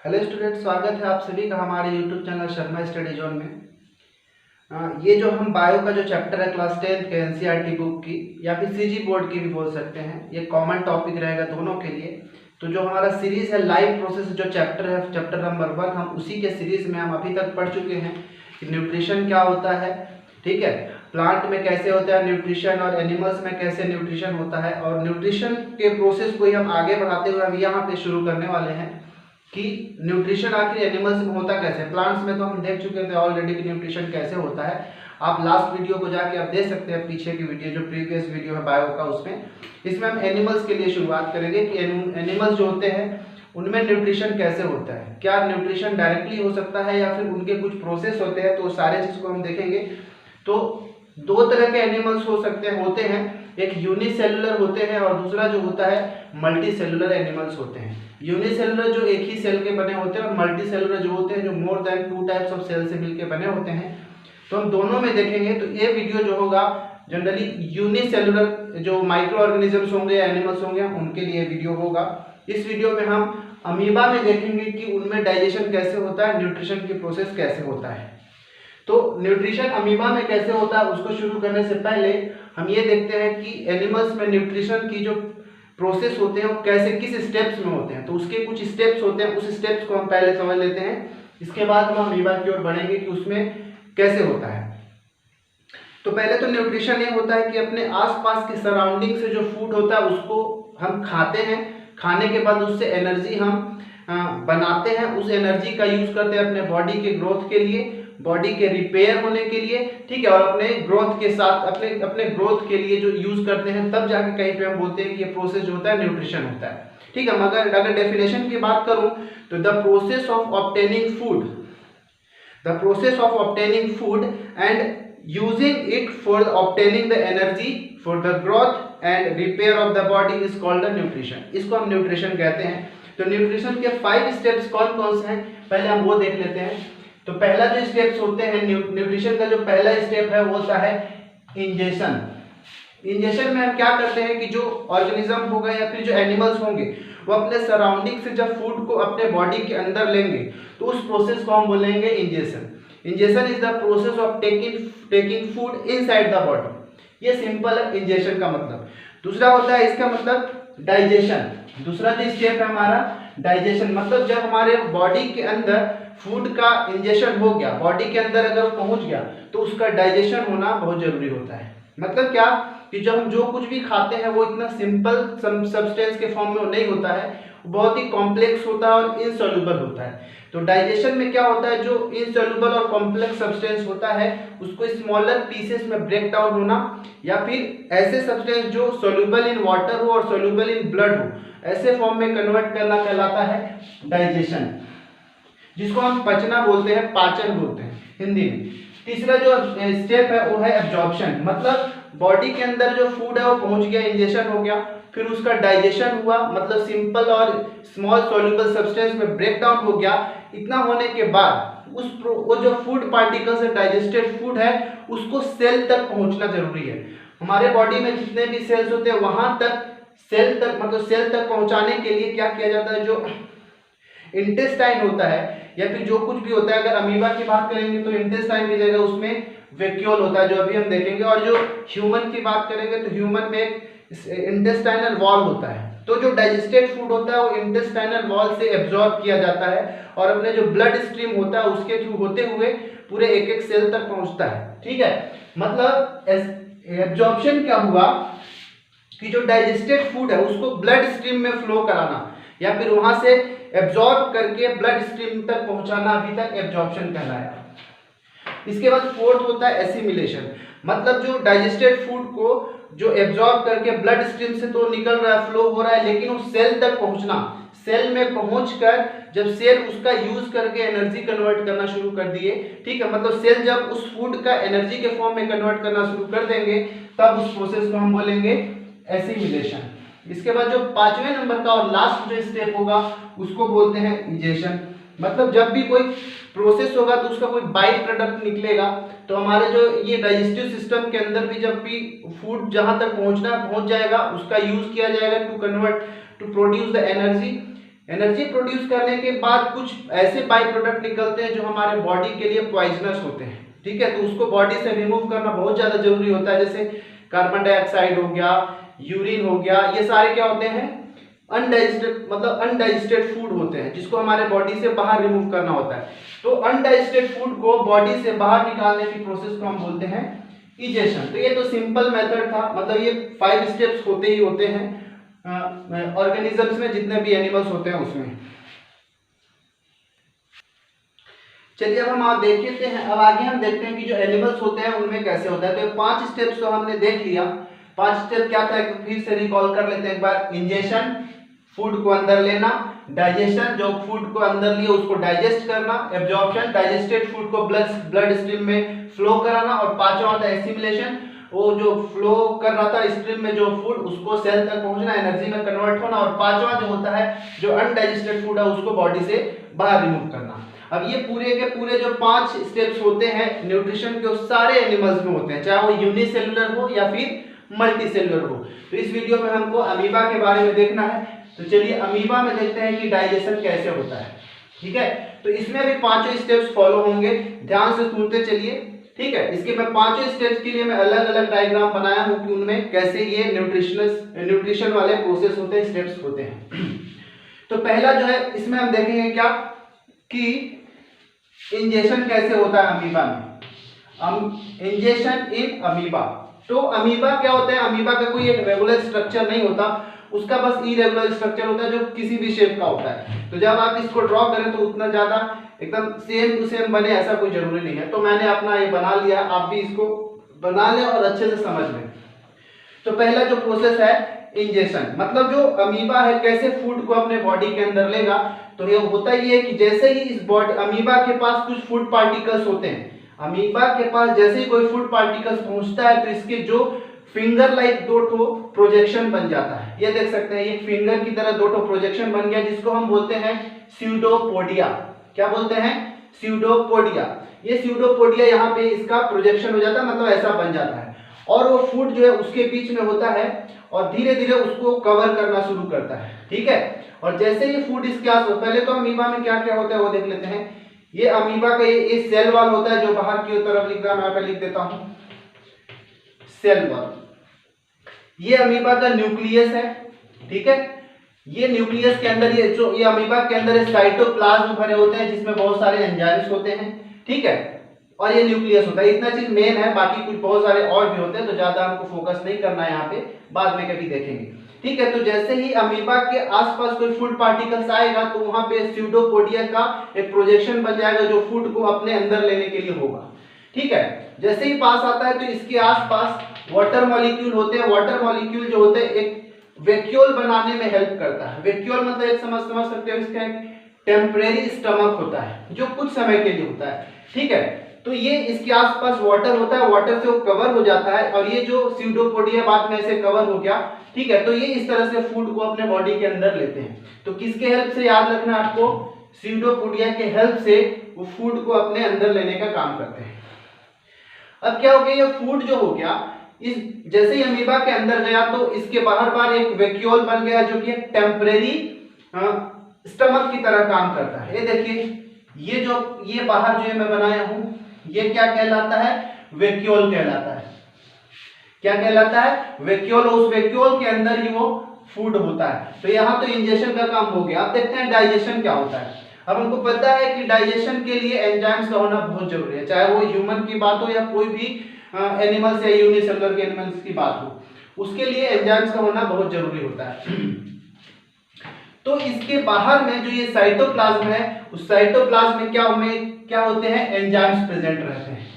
Hello student, स्वागत है आप सभी का हमारे YouTube channel Sharma study zone में। ये जो हम बायो का जो चैप्टर है क्लास 10 के एनसीईआरटी बुक की या फिर सीजी बोर्ड की भी बोल सकते हैं, ये कॉमन टॉपिक रहेगा दोनों के लिए। तो जो हमारा सीरीज है लाइफ प्रोसेस जो चैप्टर है, चैप्टर नंबर 1, हम उसी के सीरीज में हम अभी तक पढ़ चुके हैं कि न्यूट्रिशन क्या होता है। ठीक है, प्लांट में कैसे होता है न्यूट्रिशन और एनिमल्स में कैसे न्यूट्रिशन होता है, और न्यूट्रिशन के प्रोसेस को ही हम आगे बढ़ाते हुए हम यहाँ पे शुरू करने वाले हैं कि न्यूट्रिशन आखिर एनिमल्स में होता कैसे। प्लांट्स में तो हम देख चुके थे ऑलरेडी कि न्यूट्रिशन कैसे होता है। आप लास्ट वीडियो को जाके आप देख सकते हैं, पीछे की वीडियो जो प्रीवियस वीडियो है बायो का, उसमें इसमें हम एनिमल्स के लिए शुरुआत करेंगे कि एनिमल्स जो होते हैं उनमें न्यूट्रिशन कैसे होता है, क्या न्यूट्रिशन डायरेक्टली हो सकता है या फिर उनके कुछ प्रोसेस होते हैं, तो सारे चीज़ को हम देखेंगे। तो दो तरह के एनिमल्स होते हैं, एक यूनिसेलुलर होते हैं और दूसरा जो होता है मल्टी सेलुलर एनिमल्स होते हैं। यूनिसेलुलर जो एक ही सेल के बने होते हैं और मल्टी सेलुलर जो होते हैं जो more than 2 types of cell से मिलकर बने होते हैं। तो हम दोनों में देखेंगे। तो ये वीडियो जो होगा जनरली यूनिसेलुलर जो माइक्रो ऑर्गेनिजम्स होंगे या एनिमल्स होंगे उनके लिए वीडियो होगा। इस वीडियो में हम अमीबा में देखेंगे कि उनमें डाइजेशन कैसे होता है, न्यूट्रिशन की प्रोसेस कैसे होता है। तो न्यूट्रिशन अमीबा में कैसे होता है उसको शुरू करने से पहले हम ये देखते हैं कि एनिमल्स में न्यूट्रिशन की जो प्रोसेस होते हैं वो कैसे किस स्टेप्स में होते हैं। तो उसके कुछ स्टेप्स होते हैं, उस स्टेप्स को हम पहले समझ लेते हैं, इसके बाद हम अमीबा की ओर बढ़ेंगे कि उसमें कैसे होता है। तो पहले तो न्यूट्रिशन ये होता है कि अपने आसपास के सराउंडिंग से जो फूड होता है उसको हम खाते हैं, खाने के बाद उससे एनर्जी हम बनाते हैं, उस एनर्जी का यूज करते हैं अपने बॉडी के ग्रोथ के लिए, बॉडी के रिपेयर होने के लिए। ठीक है, और अपने ग्रोथ के साथ अपने ग्रोथ के लिए जो यूज करते हैं, तब जाके कहीं पे हम बोलते हैं कि ये प्रोसेस जो होता है न्यूट्रिशन होता है। ठीक है, मगर अगर डेफिनेशन की बात करूं तो the process of obtaining food and using it for obtaining the energy for the growth and repair of the body is called the nutrition. इसको हम न्यूट्रिशन कहते हैं। तो न्यूट्रिशन के 5 स्टेप्स कौन कौन से हैं पहले हम वो देख लेते हैं। तो पहला जो स्टेप्स होते हैं न्यूट्रिशन का, जो पहला स्टेप है वो होता है इंजेशन। इंजेशन में हम क्या करते हैं कि जो ऑर्गेनिज्म होगा या फिर जो एनिमल्स होंगे वो अपने सराउंडिंग से जब फूड को अपने बॉडी के अंदर लेंगे तो उस प्रोसेस को हम बोलेंगे ingestion. Ingestion is the process of taking food inside the body. ये सिंपल है इंजेशन का मतलब। दूसरा होता है इसका मतलब डाइजेशन। दूसरा जो स्टेप है हमारा डाइजेशन, मतलब जब हमारे बॉडी के अंदर फूड का इंजेशन हो गया, बॉडी के अंदर अगर पहुंच गया तो उसका डाइजेशन होना बहुत जरूरी होता है। मतलब क्या कि जब हम जो कुछ भी खाते हैं वो इतना सिंपल सब्सटेंस के फॉर्म में नहीं होता है, बहुत ही कॉम्प्लेक्स होता है और इनसॉल्युबल होता है। तो डाइजेशन में क्या होता है, जो इनसॉल्युबल और कॉम्प्लेक्स सब्सटेंस होता है उसको स्मॉलर पीसेस में ब्रेक डाउन होना, या फिर ऐसे सब्सटेंस जो सोल्यूबल इन वाटर हो और सोल्यूबल इन ब्लड हो, ऐसे फॉर्म में कन्वर्ट करना कहलाता है डाइजेशन, जिसको हम पचना बोलते हैं, पाचन बोलते हैं हिंदी में। तीसरा जो स्टेप है वो है एब्जॉर्प्शन, मतलब बॉडी के अंदर जो फूड है वो पहुंच गया, इंजेशन हो गया, फिर उसका डाइजेशन हुआ, मतलब सिंपल और स्मॉल सॉल्युबल सब्सटेंस में ब्रेक डाउन हो गया। इतना होने के बाद वो जो फूड पार्टिकल्स है, डाइजेस्टेड फूड है, उसको सेल तक पहुंचना जरूरी है। हमारे बॉडी में जितने भी सेल्स होते हैं वहां तक सेल तक पहुंचाने के लिए क्या किया जाता है, जो इंटेस्टाइन होता है या फिर जो कुछ भी होता है, अगर अमीबा की बात करेंगे तो इंटेस्टाइन की जगह उसमें वैक्यूल होता है, जो अभी हम देखेंगे। और जो ह्यूमन की बात करेंगे तो ह्यूमन में एक इंटेस्टाइनल वॉल होता है। तो जो डाइजेस्टेड फूड होता है वो इंटेस्टाइनल वॉल से एब्जॉर्ब किया जाता है और अपने जो ब्लड स्ट्रीम होता है उसके थ्रू होते हुए पूरे एक एक सेल तक पहुंचता है। ठीक है, मतलब एब्जॉर्प्शन क्या हुआ कि जो डाइजेस्टेड फूड है उसको ब्लड स्ट्रीम में फ्लो कराना या फिर वहां से एब्जॉर्ब करके ब्लड स्ट्रीम तक पहुंचाना, अभी तक एब्जॉर्प्शन कहलाया। इसके बाद फोर्थ होता है एसिमिलेशन, मतलब जो डाइजेस्टेड फूड को जो एब्जॉर्ब करके ब्लड स्ट्रीम से तो निकल रहा है, फ्लो हो रहा है, लेकिन उस सेल तक पहुंचना, सेल में पहुंचकर जब सेल उसका यूज करके एनर्जी कन्वर्ट करना शुरू कर दिए, ठीक है, मतलब सेल जब उस फूड का एनर्जी के फॉर्म में कन्वर्ट करना शुरू कर देंगे तब उस प्रोसेस को हम बोलेंगे एसिमिलेशन। इसके बाद जो 5वें नंबर का और लास्ट जो स्टेप होगा उसको बोलते हैं इंजेशन। मतलब जब भी कोई प्रोसेस होगा तो उसका कोई बाई प्रोडक्ट निकलेगा, तो हमारे जो ये डाइजेस्टिव सिस्टम के अंदर भी जब भी फूड जहां तक पहुंच जाएगा उसका यूज किया जाएगा to produce the energy energy produce करने के बाद कुछ ऐसे बाई प्रोडक्ट निकलते हैं जो हमारे बॉडी के लिए पॉइजनस होते हैं, ठीक है। तो उसको बॉडी से रिमूव करना बहुत ज्यादा जरूरी होता है, जैसे कार्बन डाइऑक्साइड हो गया, यूरिन हो गया, ये सारे क्या होते हैं अनडाइजेस्टेड, मतलब अनडाइजेस्टेड फूड होते हैं जिसको हमारे बॉडी से बाहर रिमूव करना होता है। तो अनडाइजेस्टेड फूड को बॉडी से बाहर निकालने की प्रोसेस को हम बोलते हैं इजेशन। तो ये तो सिंपल मेथड था, मतलब ये 5 स्टेप्स होते ही होते हैं ऑर्गेनिजम्स में, जितने भी एनिमल्स होते हैं उसमें। चलिए अब हम आप देख लेते हैं, अब आगे हम देखते हैं कि जो एनिमल्स होते हैं उनमें कैसे होता है। तो 5 स्टेप्स तो हमने देख लिया। 5 स्टेप क्या था फिर से रिकॉल कर लेते हैं एक बार। इंजेशन, फूड को अंदर लेना, डाइजेशन, जो फूड को अंदर लिया उसको डाइजेस्ट करना, एब्जॉर्प्शन, डाइजेस्टेड फूड को ब्लड स्ट्रीम में फ्लो कराना, और पांचवा होता है एसिमिलेशन, वो जो फ्लो कर रहा था स्ट्रीम में जो फूड उसको सेल तक पहुंचना, एनर्जी में कन्वर्ट होना, और पांचवा जो होता है जो अनडाइजेस्टेड फूड है उसको बॉडी से बाहर रिमूव करना। अब ये पूरे के पूरे जो 5 स्टेप्स होते हैं न्यूट्रिशन के, वो सारे एनिमल्स में होते हैं, चाहे वो यूनिसेलुलर हो या फिर मल्टीसेलुलर हो। तो इस वीडियो में हमको अमीबा के बारे में देखना है। तो चलिए अमीबा में देखते हैं कि डाइजेशन कैसे होता है, ठीक है। तो इसमें भी 5 स्टेप्स फॉलो होंगे, ध्यान से सुनते चलिए, ठीक है। इसके मैं 5 स्टेप्स के लिए मैं अलग अलग डायग्राम बनाया हूं कि उनमें कैसे ये न्यूट्रिशन वाले प्रोसेस होते हैं, स्टेप्स होते हैं। तो पहला जो है इसमें हम देखेंगे क्या कि इंजेशन कैसे होता है अमीबा में। Ingestion in amoeba. तो अमीबा क्या होता है, अमीबा का कोई एक रेगुलर स्ट्रक्चर नहीं होता, उसका बस इरेगुलर स्ट्रक्चर होता है जो किसी भी शेप का होता है। तो जब आप इसको ड्रॉ करें तो उतना ज्यादा एकदम सेम टू सेम बने ऐसा कोई जरूरी नहीं है। तो मैंने अपना ये बना लिया, आप भी इसको बना लें और अच्छे से समझ लें। तो पहला जो प्रोसेस है इंजेशन, मतलब जो अमीबा है कैसे फूड को अपने बॉडी के अंदर लेगा। तो ये होता ही है कि जैसे ही इस बॉडी अमीबा के पास कुछ फूड पार्टिकल्स होते हैं, अमीबा के पास जैसे ही कोई फूड पार्टिकल्स पहुंचता है तो इसके जो फिंगर लाइक 2 प्रोजेक्शन बन जाता है। ये देख सकते हैं, ये फिंगर की तरह 2 प्रोजेक्शन बन गया, जिसको हम बोलते हैं स्यूडोपोडिया। क्या बोलते हैं, स्यूडोपोडिया। ये स्यूडोपोडिया यहाँ पे इसका प्रोजेक्शन हो जाता है, मतलब ऐसा बन जाता है, और वो फूड जो है उसके बीच में होता है और धीरे धीरे उसको कवर करना शुरू करता है, ठीक है। और जैसे ही फूड इसके आसपास, पहले तो अमीबा में क्या क्या होता है वो देख लेते हैं। ये अमीबा का ये सेल वॉल होता है जो बाहर की तरफ लिख रहा है, मैं यहाँ पे लिख देता हूं सेल वॉल। ये अमीबा का न्यूक्लियस है, ठीक है। ये न्यूक्लियस के अंदर ये अमीबा के अंदर साइटोप्लाज्म भरे होते हैं जिसमें बहुत सारे एंजाइम्स होते हैं, ठीक है। और ये न्यूक्लियस होता है, इतना चीज मेन है, बाकी कुछ बहुत सारे और भी होते हैं, तो ज्यादा हमको फोकस नहीं करना है यहाँ पे, बाद में कभी देखेंगे, ठीक है। तो जैसे ही अमीबा के आसपास कोई फूड पार्टिकल्स आएगा तो वहां पे स्यूडोपोडिया का एक प्रोजेक्शन बन जाएगा जो फूड को अपने अंदर लेने के लिए होगा, ठीक है। जैसे ही पास आता है तो इसके आसपास वाटर मॉलिक्यूल होते हैं। वाटर मॉलिक्यूल जो होते हैं एक वैक्यूल बनाने में हेल्प करता है। वैक्यूल मतलब एक समझ सकते हो, इसका एक टेम्परेरी स्टमक होता है जो कुछ समय के लिए होता है, ठीक है। तो ये इसके आसपास वाटर होता है, वाटर से वो कवर हो जाता है, और ये जो स्यूडोपोडिया बाद में ऐसे कवर हो गया, ठीक है। तो ये इस तरह से फूड को अपने बॉडी के अंदर लेते हैं। तो किसके हेल्प से, याद रखना आपको, स्यूडोपोडिया के हेल्प से वो फूड को अपने अंदर लेने का काम करते हैं। अब क्या हो गया, ये फूड जो हो गया, इस जैसे ही अमीबा के अंदर गया तो इसके बाहर एक वैक्यूल बन गया जो कि एक टेम्परेरी स्टमक की तरह काम करता है। ये देखिए, ये बाहर जो मैं बनाया हूं ये क्या कहलाता है, वैक्यूल कहलाता है। क्या कहलाता है, वैक्यूल। उस वैक्यूल के अंदर ही वो फूड होता है। तो यहाँ तो इंजेशन का काम हो गया। अब देखते हैं डाइजेशन क्या होता है। अब हमको पता है कि डाइजेशन के लिए एंजाइम्स का होना बहुत जरूरी है, चाहे वो ह्यूमन की बात हो या कोई भी एनिमल्स या यूनिसेलुलर के एनिमल्स की बात हो, उसके लिए एंजाइम्स का होना बहुत जरूरी होता है। तो इसके बाहर में जो ये साइटोप्लाज्म है, उस साइटोप्लाज्म में क्या होते हैं, एंजाइम्स प्रेजेंट रहते हैं।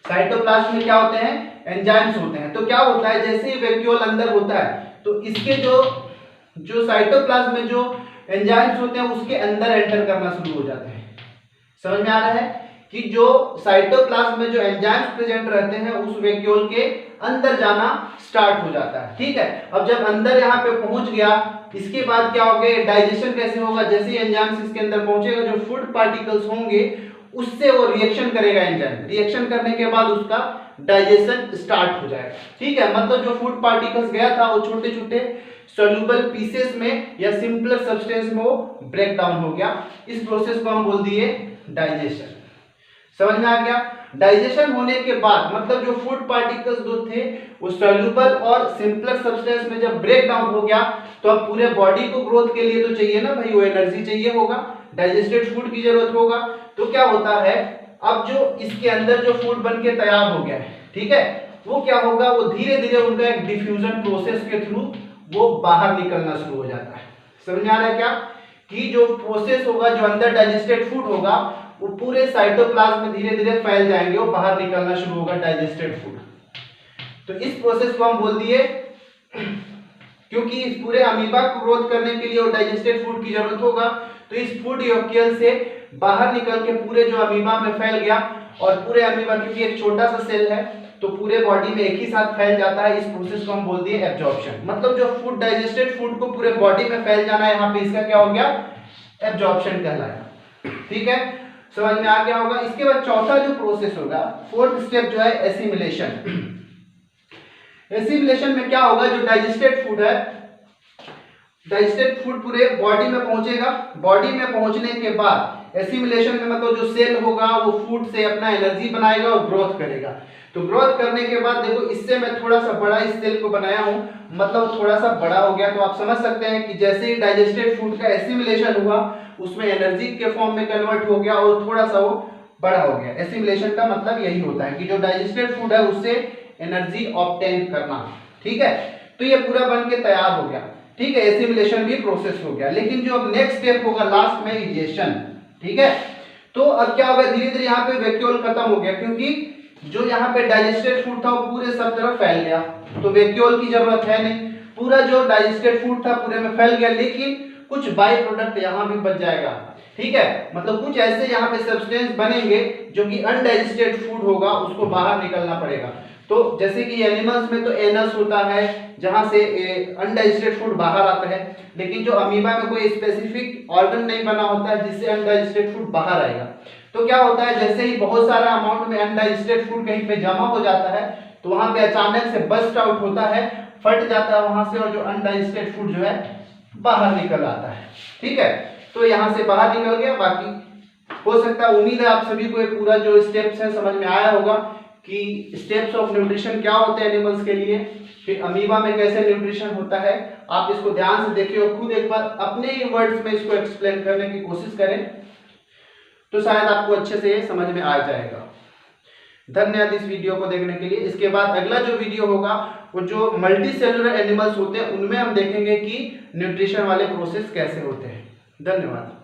साइटोप्लाज्म में क्या होते हैं, एंजाइम्स होते हैं। तो क्या होता है, जैसे ही वैक्यूल अंदर होता है तो इसके जो साइटोप्लाज्म में जो एंजाइम्स होते हैं उसके अंदर एंटर करना शुरू हो जाते हैं। समझ में आ रहा है कि जो साइटोप्लाज्म में जो एंजाइम्स प्रेजेंट रहते हैं उस वैक्यूल के अंदर जाना स्टार्ट हो जाता है, ठीक है। अब जब अंदर यहाँ पे पहुंच गया, इसके बाद क्या होगा, डाइजेशन कैसे होगा, जैसे ही एंजाइम्स इसके अंदर पहुंचेगा जो फूड पार्टिकल्स होंगे उससे वो रिएक्शन करेगा एंजाइम। रिएक्शन करने के बाद उसका डाइजेशन स्टार्ट हो जाएगा, ठीक है। मतलब जो फूड पार्टिकल्स गया था वो छोटे छोटे सोल्यूबल पीसेस में या सिंपलर सब्सटेंस में वो ब्रेक डाउन हो गया। इस प्रोसेस को हम बोल दिए डाइजेशन। समझ में आ गया? डाइजेशन होने के बाद मतलब जो फूड पार्टिकल्स जो थे वो सोल्यूबल और सिंपलर सब्सटेंस में जब ब्रेक डाउन हो गया तो अब पूरे बॉडी को ग्रोथ के लिए तो चाहिए ना भाई, वो एनर्जी चाहिए होगा, डाइजेस्टेड फूड की जरूरत होगा। तो क्या होता है, अब जो इसके अंदर जो फूड बन के तैयार हो गया है, ठीक है, वो क्या होगा, वो धीरे धीरे उनका एक डिफ्यूजन प्रोसेस के थ्रू वो बाहर निकलना शुरू हो जाता है। समझ में आ रहा है क्या, कि जो प्रोसेस होगा, जो अंदर डाइजेस्टेड फूड होगा वो पूरे साइटोप्लाज्म में धीरे धीरे फैल जाएंगे, वो बाहर निकलना शुरू होगा डाइजेस्टेड फूड। तो इस प्रोसेस को हम बोल दिए, क्योंकि इस पूरे अमीबा को ग्रोथ करने के लिए वो डाइजेस्टेड फूड की जरूरत होगा, तो इस फूड यूकेरियल से बाहर निकल के पूरे जो अमीबा में फैल गया, और पूरे अमीबा क्योंकि एक छोटा सा सेल है तो पूरे बॉडी में एक ही साथ फैल जाता है। इस प्रोसेस को हम बोल दिए एब्जॉर्प्शन। मतलब जो फूड डाइजेस्टेड फूड को पूरे बॉडी में फैल जाना है, यहाँ पे इसका क्या हो गया, एब्जॉर्प्शन कहलाया। ठीक है, समझ में आ गया होगा। इसके बाद चौथा जो प्रोसेस होगा, फोर्थ स्टेप जो है एसिमिलेशन। एसिमिलेशन में क्या होगा, जो डाइजेस्टेड फूड है, डाइजेस्टेड फूड पूरे बॉडी में पहुंचेगा। बॉडी में पहुंचने के बाद एसिमिलेशन में मतलब जो सेल होगा वो फूड से अपना एनर्जी बनाएगा और ग्रोथ करेगा। तो ग्रोथ करने के बाद देखो, इससे मैं थोड़ा सा बड़ा इस सेल को बनाया हूं, मतलब थोड़ा सा बड़ा हो गया। तो आप समझ सकते हैं कि जैसे ही डाइजेस्टेड फूड का एसिमिलेशन हुआ उसमें एनर्जी के फॉर्म में कन्वर्ट हो गया और थोड़ा सा वो बड़ा हो गया। एसिमिलेशन का मतलब यही होता है कि जो डाइजेस्टेड फूड है उससे एनर्जी ऑब्टेन करना। ठीक है, तो ये पूरा बन के तैयार हो गया। ठीक है, एसिमिलेशन भी प्रोसेस हो गया। लेकिन जो अब नेक्स्ट स्टेप होगा लास्ट में, इजेशन। ठीक है, तो अब क्या होगा, धीरे धीरे यहाँ पे वैक्यूल खत्म हो गया, क्योंकि जो यहाँ पे डाइजेस्टेड फूड था वो पूरे सब तरफ फैल गया, तो वैक्यूल की जरूरत है नहीं। पूरा जो डाइजेस्टेड फूड था पूरे में फैल गया, लेकिन कुछ बाई प्रोडक्ट यहाँ भी बच जाएगा। ठीक है, मतलब कुछ ऐसे यहाँ पे सब्सटेंस बनेंगे जो कि अनडाइजेस्टेड फूड होगा, उसको बाहर निकलना पड़ेगा। तो जैसे कि एनिमल्स में तो एनस होता है जहां से अनडाइजेस्टेड फूड बाहर आता है, लेकिन जो अमीबा में कोई स्पेसिफिक ऑर्गन नहीं बना होता है जिससे अनडाइजेस्टेड फूड बाहर आएगा। तो क्या होता है, जैसे ही बहुत सारा अमाउंट में अनडाइजेस्टेड फूड कहीं पे जमा हो जाता है तो वहां पे अचानक से बस्ट आउट होता है, फट जाता है वहां से, और जो अनडाइजेस्टेड फूड जो है बाहर निकल आता है। ठीक है, तो यहाँ से बाहर निकल गया। बाकी हो सकता है, उम्मीद है आप सभी को एक पूरा जो स्टेप्स है समझ में आया होगा कि स्टेप्स ऑफ न्यूट्रिशन क्या होते हैं एनिमल्स के लिए, फिर अमीबा में कैसे न्यूट्रिशन होता है। आप इसको ध्यान से देखिए और खुद एक बार अपने ही वर्ड्स में इसको एक्सप्लेन करने की कोशिश करें, तो शायद आपको अच्छे से समझ में आ जाएगा। धन्यवाद इस वीडियो को देखने के लिए। इसके बाद अगला जो वीडियो होगा वो जो मल्टी सेलुलर एनिमल्स होते हैं उनमें हम देखेंगे कि न्यूट्रिशन वाले प्रोसेस कैसे होते हैं। धन्यवाद।